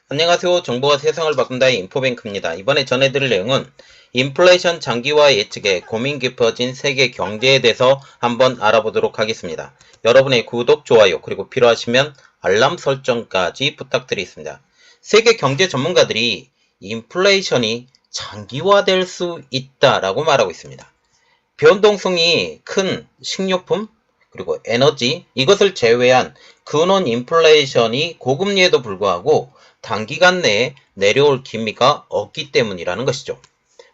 안녕하세요. 정보가 세상을 바꾼다의 인포뱅크입니다. 이번에 전해드릴 내용은 인플레이션 장기화 예측에 고민 깊어진 세계 경제에 대해서 한번 알아보도록 하겠습니다. 여러분의 구독, 좋아요, 그리고 필요하시면 알람 설정까지 부탁드리겠습니다. 세계 경제 전문가들이 인플레이션이 장기화될 수 있다라고 말하고 있습니다. 변동성이 큰 식료품, 그리고 에너지, 이것을 제외한 근원 인플레이션이 고금리에도 불구하고 단기간 내에 내려올 기미가 없기 때문이라는 것이죠.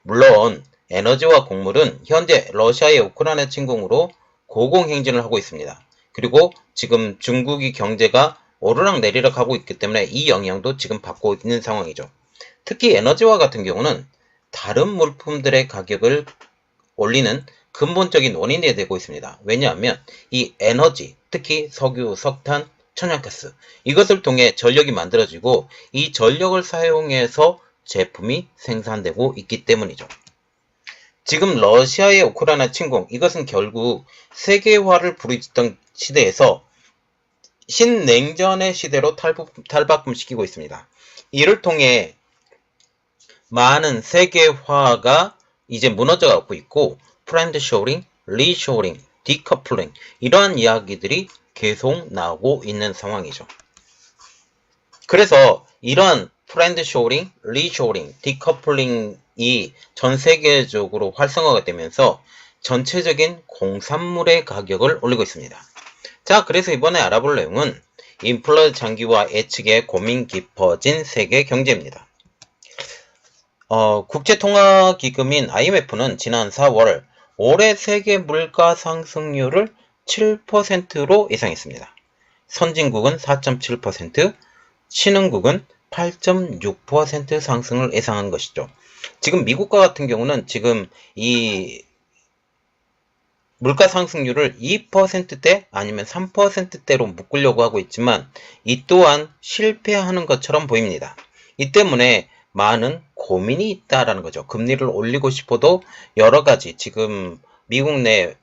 물론 에너지와 곡물은 현재 러시아의 우크라이나 침공으로 고공행진을 하고 있습니다. 그리고 지금 중국이 경제가 오르락내리락 하고 있기 때문에 이 영향도 지금 받고 있는 상황이죠. 특히 에너지와 같은 경우는 다른 물품들의 가격을 올리는 근본적인 원인이 되고 있습니다. 왜냐하면 이 에너지, 특히 석유, 석탄, 천연가스, 이것을 통해 전력이 만들어지고 이 전력을 사용해서 제품이 생산되고 있기 때문이죠. 지금 러시아의 우크라이나 침공, 이것은 결국 세계화를 부르짖던 시대에서 신냉전의 시대로 탈바꿈시키고 있습니다. 이를 통해 많은 세계화가 이제 무너져가고 있고 프렌드 쇼링, 리쇼링, 디커플링 이러한 이야기들이 계속 나오고 있는 상황이죠. 그래서 이러한 프렌드 쇼링, 리쇼링, 디커플링이 전 세계적으로 활성화가 되면서 전체적인 공산물의 가격을 올리고 있습니다. 자, 그래서 이번에 알아볼 내용은 인플레 장기화 예측에 고민 깊어진 세계 경제입니다. 국제통화기금인 IMF는 지난 4월 올해 세계 물가 상승률을 7%로 예상했습니다. 선진국은 4.7%, 신흥국은 8.6% 상승을 예상한 것이죠. 지금 미국과 같은 경우는 지금 이 물가 상승률을 2%대 아니면 3%대로 묶으려고 하고 있지만 이 또한 실패하는 것처럼 보입니다. 이 때문에 많은 고민이 있다라는 거죠. 금리를 올리고 싶어도 여러 가지 지금 미국 내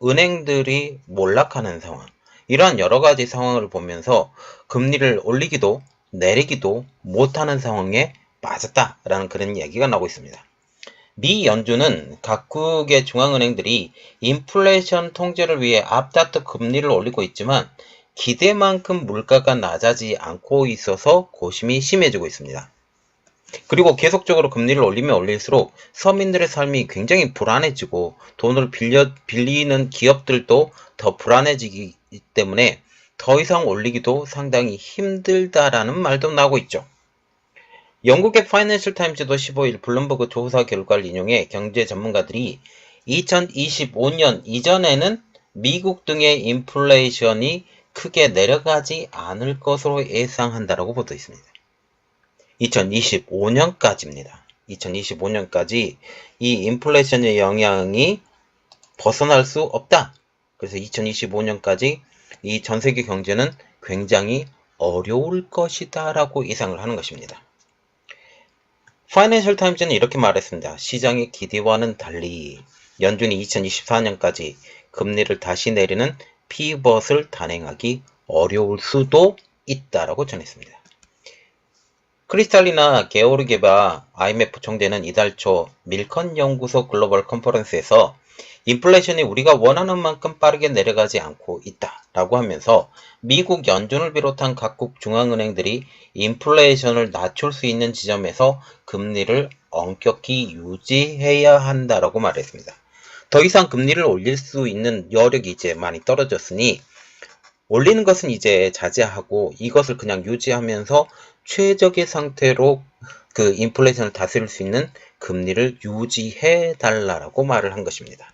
은행들이 몰락하는 상황, 이러한 여러 가지 상황을 보면서 금리를 올리기도 내리기도 못하는 상황에 빠졌다라는 그런 얘기가 나오고 있습니다. 미 연준은 각국의 중앙은행들이 인플레이션 통제를 위해 앞다퉈 금리를 올리고 있지만 기대만큼 물가가 낮아지지 않고 있어서 고심이 심해지고 있습니다. 그리고 계속적으로 금리를 올리면 올릴수록 서민들의 삶이 굉장히 불안해지고 돈을 빌리는 기업들도 더 불안해지기 때문에 더 이상 올리기도 상당히 힘들다라는 말도 나오고 있죠. 영국의 파이낸셜 타임즈도 15일 블룸버그 조사 결과를 인용해 경제 전문가들이 2025년 이전에는 미국 등의 인플레이션이 크게 내려가지 않을 것으로 예상한다라고 보도 있습니다. 2025년까지입니다. 2025년까지 이 인플레이션의 영향이 벗어날 수 없다. 그래서 2025년까지 이 전 세계 경제는 굉장히 어려울 것이다 라고 예상을 하는 것입니다. 파이낸셜 타임즈는 이렇게 말했습니다. 시장의 기대와는 달리 연준이 2024년까지 금리를 다시 내리는 피벗을 단행하기 어려울 수도 있다라고 전했습니다. 크리스탈리나 게오르기에바 IMF 총재는 이달 초 밀컨 연구소 글로벌 컨퍼런스에서 인플레이션이 우리가 원하는 만큼 빠르게 내려가지 않고 있다라고 하면서 미국 연준을 비롯한 각국 중앙은행들이 인플레이션을 낮출 수 있는 지점에서 금리를 엄격히 유지해야 한다라고 말했습니다. 더 이상 금리를 올릴 수 있는 여력이 이제 많이 떨어졌으니 올리는 것은 이제 자제하고 이것을 그냥 유지하면서 최적의 상태로 그 인플레이션을 다스릴 수 있는 금리를 유지해 달라고 말을 한 것입니다.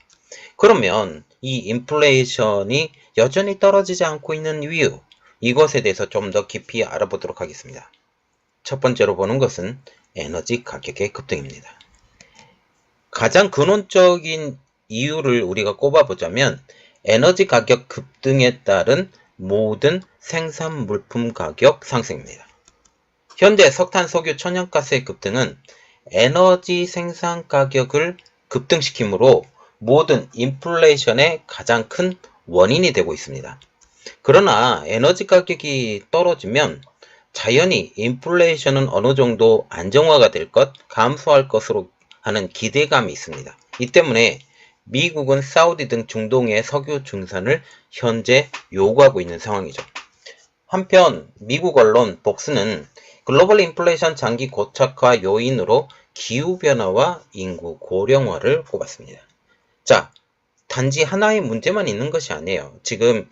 그러면 이 인플레이션이 여전히 떨어지지 않고 있는 이유, 이것에 대해서 좀 더 깊이 알아보도록 하겠습니다. 첫 번째로 보는 것은 에너지 가격의 급등입니다. 가장 근원적인 이유를 우리가 꼽아보자면 에너지 가격 급등에 따른 모든 생산 물품 가격 상승입니다. 현재 석탄, 석유, 천연가스의 급등은 에너지 생산 가격을 급등시키므로 모든 인플레이션의 가장 큰 원인이 되고 있습니다. 그러나 에너지 가격이 떨어지면 자연히 인플레이션은 어느 정도 안정화가 될 것, 감소할 것으로 하는 기대감이 있습니다. 이 때문에 미국은 사우디 등 중동의 석유 증산을 현재 요구하고 있는 상황이죠. 한편 미국 언론 복스는 글로벌 인플레이션 장기 고착화 요인으로 기후변화와 인구 고령화를 꼽았습니다. 자, 단지 하나의 문제만 있는 것이 아니에요. 지금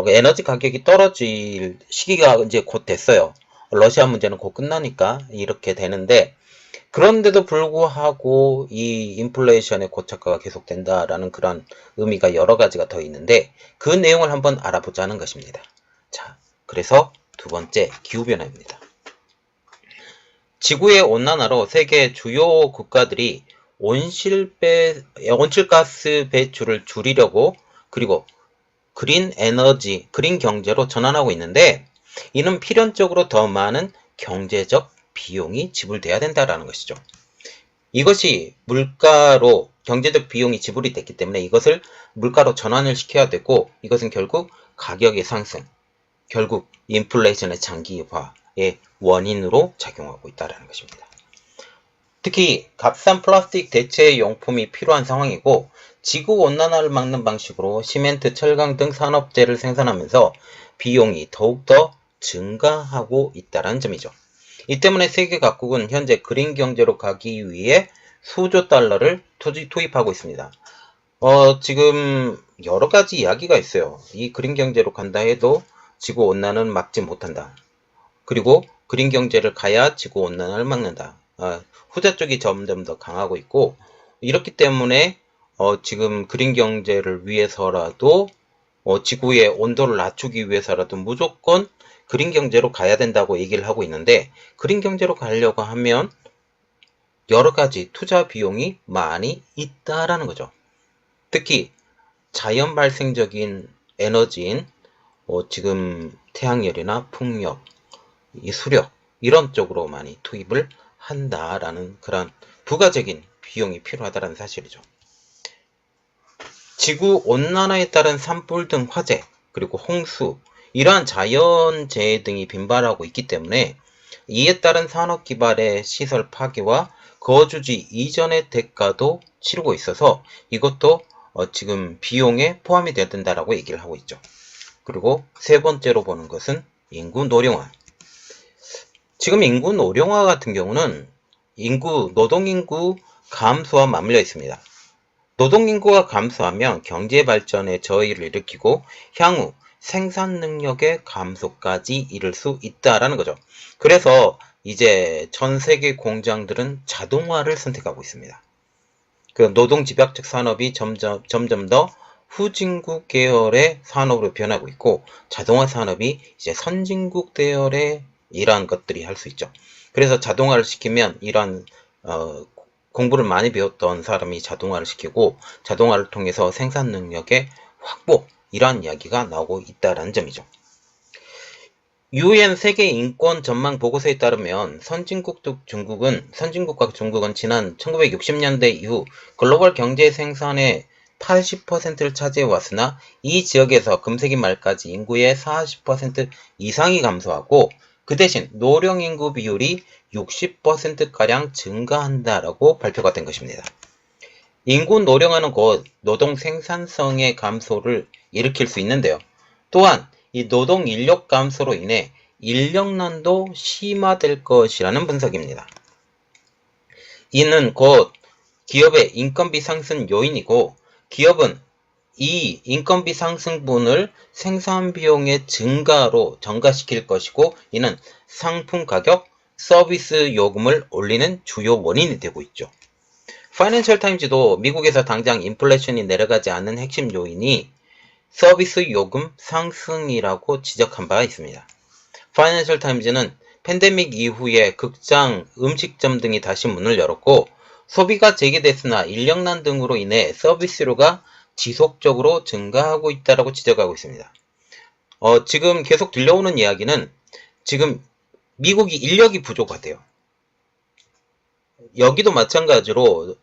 에너지 가격이 떨어질 시기가 이제 곧 됐어요. 러시아 문제는 곧 끝나니까 이렇게 되는데, 그런데도 불구하고 이 인플레이션의 고착화가 계속된다라는 그런 의미가 여러 가지가 더 있는데, 그 내용을 한번 알아보자는 것입니다. 자, 그래서 두 번째, 기후변화입니다. 지구의 온난화로 세계 주요 국가들이 온실가스 배출을 줄이려고, 그리고 그린 에너지, 그린 경제로 전환하고 있는데, 이는 필연적으로 더 많은 경제적 비용이 지불돼야 된다는 것이죠. 이것이 물가로 경제적 비용이 지불이 됐기 때문에 이것을 물가로 전환을 시켜야 되고, 이것은 결국 가격의 상승, 결국 인플레이션의 장기화의 원인으로 작용하고 있다는 것입니다. 특히 값싼 플라스틱 대체 용품이 필요한 상황이고, 지구온난화를 막는 방식으로 시멘트, 철강 등 산업재를 생산하면서 비용이 더욱더 증가하고 있다는 점이죠. 이 때문에 세계 각국은 현재 그린 경제로 가기 위해 수조 달러를 투입하고 있습니다. 지금 여러 가지 이야기가 있어요. 이 그린 경제로 간다 해도 지구온난화는 막지 못한다. 그리고 그린 경제를 가야 지구온난화를 막는다. 후자 쪽이 점점 더 강하고 있고, 이렇기 때문에 지금 그린 경제를 위해서라도 지구의 온도를 낮추기 위해서라도 무조건 그린 경제로 가야 된다고 얘기를 하고 있는데, 그린 경제로 가려고 하면 여러 가지 투자 비용이 많이 있다라는 거죠. 특히 자연 발생적인 에너지인 지금 태양열이나 풍력, 이 수력 이런 쪽으로 많이 투입을 한다라는 그런 부가적인 비용이 필요하다는 사실이죠. 지구 온난화에 따른 산불 등 화재, 그리고 홍수, 이러한 자연재해 등이 빈발하고 있기 때문에 이에 따른 산업기반의 시설 파괴와 거주지 이전의 대가도 치르고 있어서 이것도 지금 비용에 포함이 되어야 된다라고 얘기를 하고 있죠. 그리고 세 번째로 보는 것은 인구 노령화. 지금 인구 노령화 같은 경우는 노동인구 감소와 맞물려 있습니다. 노동인구가 감소하면 경제 발전에 저해를 일으키고 향후 생산 능력의 감소까지 이를 수 있다라는 거죠. 그래서 이제 전 세계 공장들은 자동화를 선택하고 있습니다. 그 노동 집약적 산업이 점점 더 후진국 계열의 산업으로 변하고 있고, 자동화 산업이 이제 선진국 계열의 이러한 것들이 할 수 있죠. 그래서 자동화를 시키면 이러한 공부를 많이 배웠던 사람이 자동화를 시키고, 자동화를 통해서 생산 능력의 확보, 이러한 이야기가 나오고 있다는 점이죠. UN 세계 인권 전망 보고서에 따르면 선진국과 중국은 지난 1960년대 이후 글로벌 경제 생산의 80%를 차지해 왔으나, 이 지역에서 금세기 말까지 인구의 40% 이상이 감소하고, 그 대신 노령 인구 비율이 60%가량 증가한다라고 발표가 된 것입니다. 인구 노령화는 곧 노동 생산성의 감소를 일으킬 수 있는데요. 또한 이 노동 인력 감소로 인해 인력난도 심화될 것이라는 분석입니다. 이는 곧 기업의 인건비 상승 요인이고, 기업은 이 인건비 상승분을 생산 비용의 증가로 전가시킬 것이고, 이는 상품 가격, 서비스 요금을 올리는 주요 원인이 되고 있죠. 파이낸셜 타임즈도 미국에서 당장 인플레이션이 내려가지 않는 핵심 요인이 서비스 요금 상승이라고 지적한 바가 있습니다. 파이낸셜 타임즈는 팬데믹 이후에 극장, 음식점 등이 다시 문을 열었고, 소비가 재개됐으나 인력난 등으로 인해 서비스료가 지속적으로 증가하고 있다고 지적하고 있습니다. 지금 계속 들려오는 이야기는 지금 미국이 인력이 부족하대요. 여기도 마찬가지로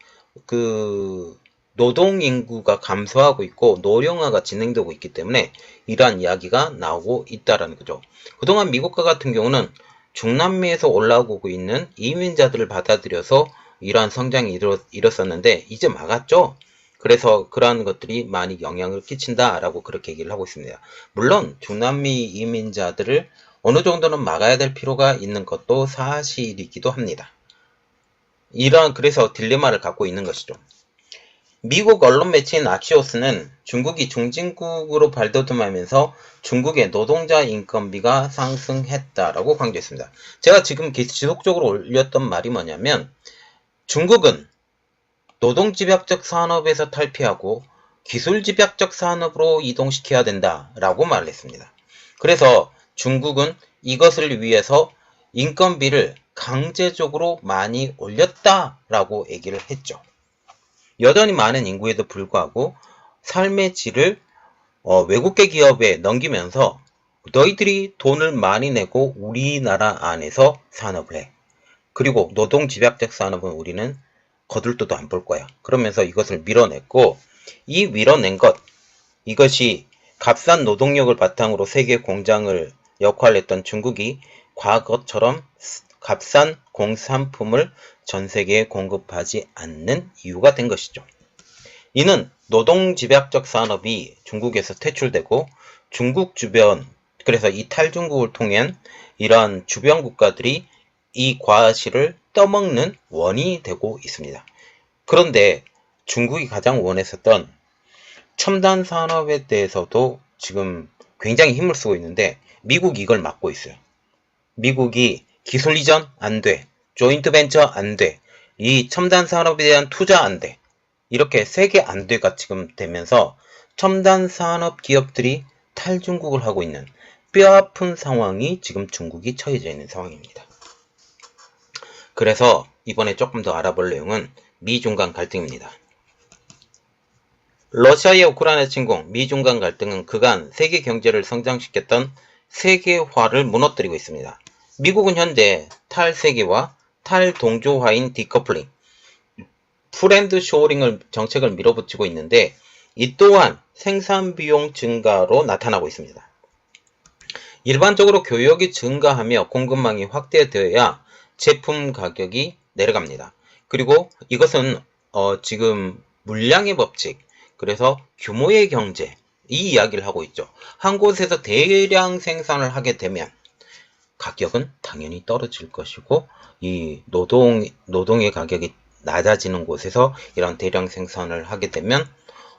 그 노동 인구가 감소하고 있고 노령화가 진행되고 있기 때문에 이러한 이야기가 나오고 있다라는 거죠. 그동안 미국과 같은 경우는 중남미에서 올라오고 있는 이민자들을 받아들여서 이러한 성장이 일었었는데 이제 막았죠. 그래서 그러한 것들이 많이 영향을 끼친다라고 그렇게 얘기를 하고 있습니다. 물론 중남미 이민자들을 어느 정도는 막아야 될 필요가 있는 것도 사실이기도 합니다. 그래서 딜레마를 갖고 있는 것이죠. 미국 언론 매체인 악시오스는 중국이 중진국으로 발돋움하면서 중국의 노동자 인건비가 상승했다라고 강조했습니다. 제가 지금 지속적으로 올렸던 말이 뭐냐면 중국은 노동집약적 산업에서 탈피하고 기술집약적 산업으로 이동시켜야 된다라고 말을 했습니다. 그래서 중국은 이것을 위해서 인건비를 강제적으로 많이 올렸다라고 얘기를 했죠. 여전히 많은 인구에도 불구하고 삶의 질을 외국계 기업에 넘기면서 너희들이 돈을 많이 내고 우리나라 안에서 산업을 해. 그리고 노동집약적 산업은 우리는 거들떠도 안 볼 거야. 그러면서 이것을 밀어냈고 이 밀어낸 이것이 값싼 노동력을 바탕으로 세계 공장을 역할을 했던 중국이 과거처럼 값싼 공산품을 전 세계에 공급하지 않는 이유가 된 것이죠. 이는 노동집약적 산업이 중국에서 퇴출되고 중국 주변, 그래서 이 탈중국을 통한 이러한 주변 국가들이 이 과실을 떠먹는 원인이 되고 있습니다. 그런데 중국이 가장 원했었던 첨단 산업에 대해서도 지금 굉장히 힘을 쓰고 있는데 미국이 이걸 막고 있어요. 미국이 기술 이전 안 돼. 조인트 벤처 안 돼. 이 첨단 산업에 대한 투자 안 돼. 이렇게 세 개 안 돼가 지금 되면서 첨단 산업 기업들이 탈중국을 하고 있는 뼈아픈 상황이 지금 중국이 처해져 있는 상황입니다. 그래서 이번에 조금 더 알아볼 내용은 미중 간 갈등입니다. 러시아의 우크라이나 침공, 미중 간 갈등은 그간 세계 경제를 성장시켰던 세계화를 무너뜨리고 있습니다. 미국은 현재 탈세계화, 탈동조화인 디커플링, 프렌드 쇼어링을 정책을 밀어붙이고 있는데 이 또한 생산 비용 증가로 나타나고 있습니다. 일반적으로 교역이 증가하며 공급망이 확대되어야 제품 가격이 내려갑니다. 그리고 이것은 지금 물량의 법칙, 그래서 규모의 경제, 이 이야기를 하고 있죠. 한 곳에서 대량 생산을 하게 되면 가격은 당연히 떨어질 것이고 이 노동의 가격이 낮아지는 곳에서 이런 대량 생산을 하게 되면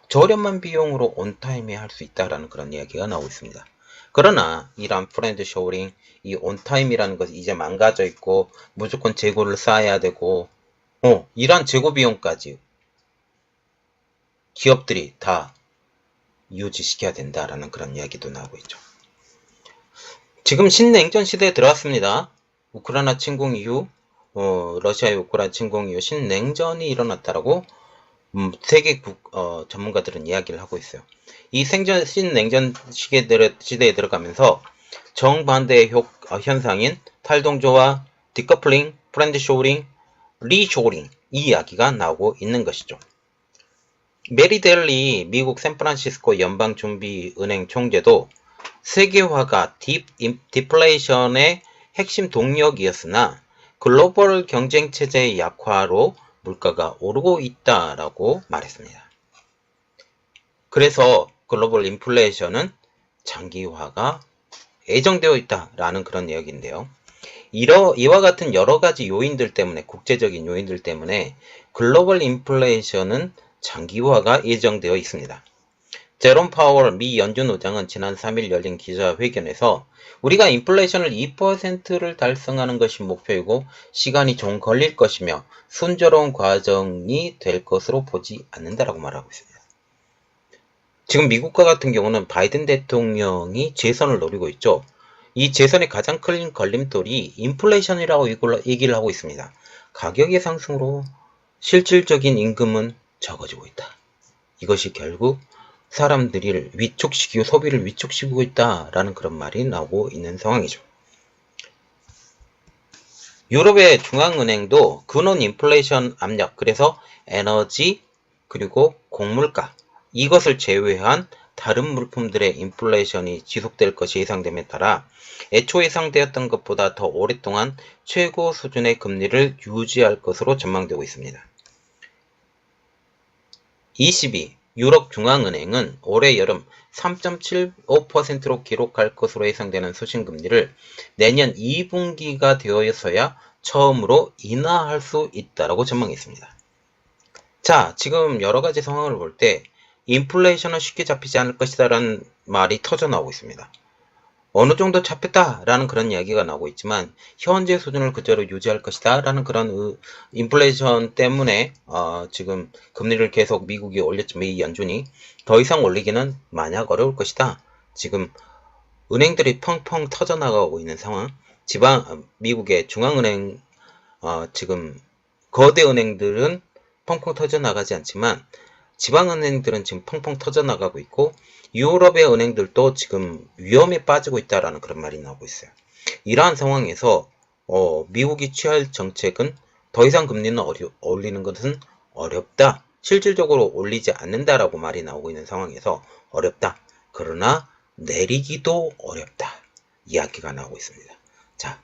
저렴한 비용으로 온타임에 할 수 있다라는 그런 이야기가 나오고 있습니다. 그러나 이런 프렌드 쇼링, 이 온타임이라는 것이 이제 망가져 있고 무조건 재고를 쌓아야 되고 이런 재고 비용까지 기업들이 다 유지시켜야 된다라는 그런 이야기도 나오고 있죠. 지금 신냉전 시대에 들어왔습니다. 우크라이나 침공 이후 러시아의 우크라이나 침공 이후 신냉전이 일어났다라고 세계 전문가들은 이야기를 하고 있어요. 이 신냉전 시대에 들어가면서 정반대의 현상인 탈동조화, 디커플링, 프렌드 쇼링, 리쇼링, 이 이야기가 나오고 있는 것이죠. 메리 델리 미국 샌프란시스코 연방준비은행 총재도 세계화가 디플레이션의 핵심 동력이었으나 글로벌 경쟁체제의 약화로 물가가 오르고 있다라고 말했습니다. 그래서 글로벌 인플레이션은 장기화가 예정되어 있다라는 그런 이야기인데요. 이와 같은 여러 가지 요인들 때문에, 국제적인 요인들 때문에 글로벌 인플레이션은 장기화가 예정되어 있습니다. 제롬 파월 미 연준 의장은 지난 3일 열린 기자회견에서 우리가 인플레이션을 2%를 달성하는 것이 목표이고 시간이 좀 걸릴 것이며 순조로운 과정이 될 것으로 보지 않는다라고 말하고 있습니다. 지금 미국과 같은 경우는 바이든 대통령이 재선을 노리고 있죠. 이 재선의 가장 큰 걸림돌이 인플레이션이라고 얘기를 하고 있습니다. 가격의 상승으로 실질적인 임금은 적어지고 있다. 이것이 결국 사람들을 위축시키고 소비를 위축시키고 있다라는 그런 말이 나오고 있는 상황이죠. 유럽의 중앙은행도 근원 인플레이션 압력, 그래서 에너지 그리고 곡물가 이것을 제외한 다른 물품들의 인플레이션이 지속될 것이 예상됨에 따라 애초 예상되었던 것보다 더 오랫동안 최고 수준의 금리를 유지할 것으로 전망되고 있습니다. 22. 유럽 중앙은행은 올해 여름 3.75%로 기록할 것으로 예상되는 수신금리를 내년 2분기가 되어서야 처음으로 인하할 수 있다고 전망했습니다. 자, 지금 여러 가지 상황을 볼 때 인플레이션은 쉽게 잡히지 않을 것이다 라는 말이 터져 나오고 있습니다. 어느 정도 잡혔다 라는 그런 이야기가 나오고 있지만 현재 수준을 그대로 유지할 것이다 라는 그런 인플레이션 때문에 지금 금리를 계속 미국이 올렸지만 이 연준이 더 이상 올리기는 만약 어려울 것이다. 지금 은행들이 펑펑 터져 나가고 있는 상황. 미국의 중앙은행 지금 거대 은행들은 펑펑 터져 나가지 않지만 지방은행들은 지금 펑펑 터져 나가고 있고 유럽의 은행들도 지금 위험에 빠지고 있다라는 그런 말이 나오고 있어요. 이러한 상황에서 미국이 취할 정책은 더 이상 금리는 올리는 것은 어렵다. 실질적으로 올리지 않는다라고 말이 나오고 있는 상황에서 어렵다. 그러나 내리기도 어렵다. 이야기가 나오고 있습니다. 자,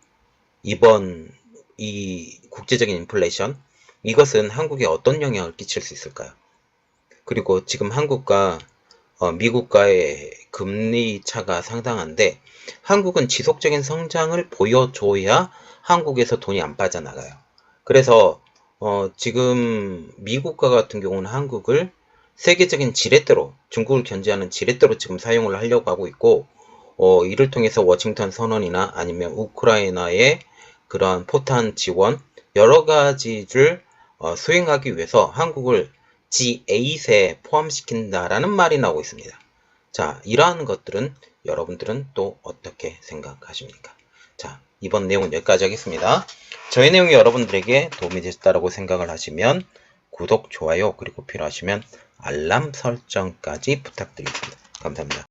이번 이 국제적인 인플레이션 이것은 한국에 어떤 영향을 끼칠 수 있을까요? 그리고 지금 한국과 미국과의 금리 차가 상당한데 한국은 지속적인 성장을 보여줘야 한국에서 돈이 안 빠져나가요. 그래서 지금 미국과 같은 경우는 한국을 세계적인 지렛대로 중국을 견제하는 지렛대로 지금 사용을 하려고 하고 있고 이를 통해서 워싱턴 선언이나 아니면 우크라이나의 그러한 포탄 지원 여러 가지를 수행하기 위해서 한국을 G8에 포함시킨다라는 말이 나오고 있습니다. 자, 이러한 것들은 여러분들은 또 어떻게 생각하십니까? 자, 이번 내용은 여기까지 하겠습니다. 저희 내용이 여러분들에게 도움이 되셨다고 생각을 하시면 구독, 좋아요, 그리고 필요하시면 알람 설정까지 부탁드리겠습니다. 감사합니다.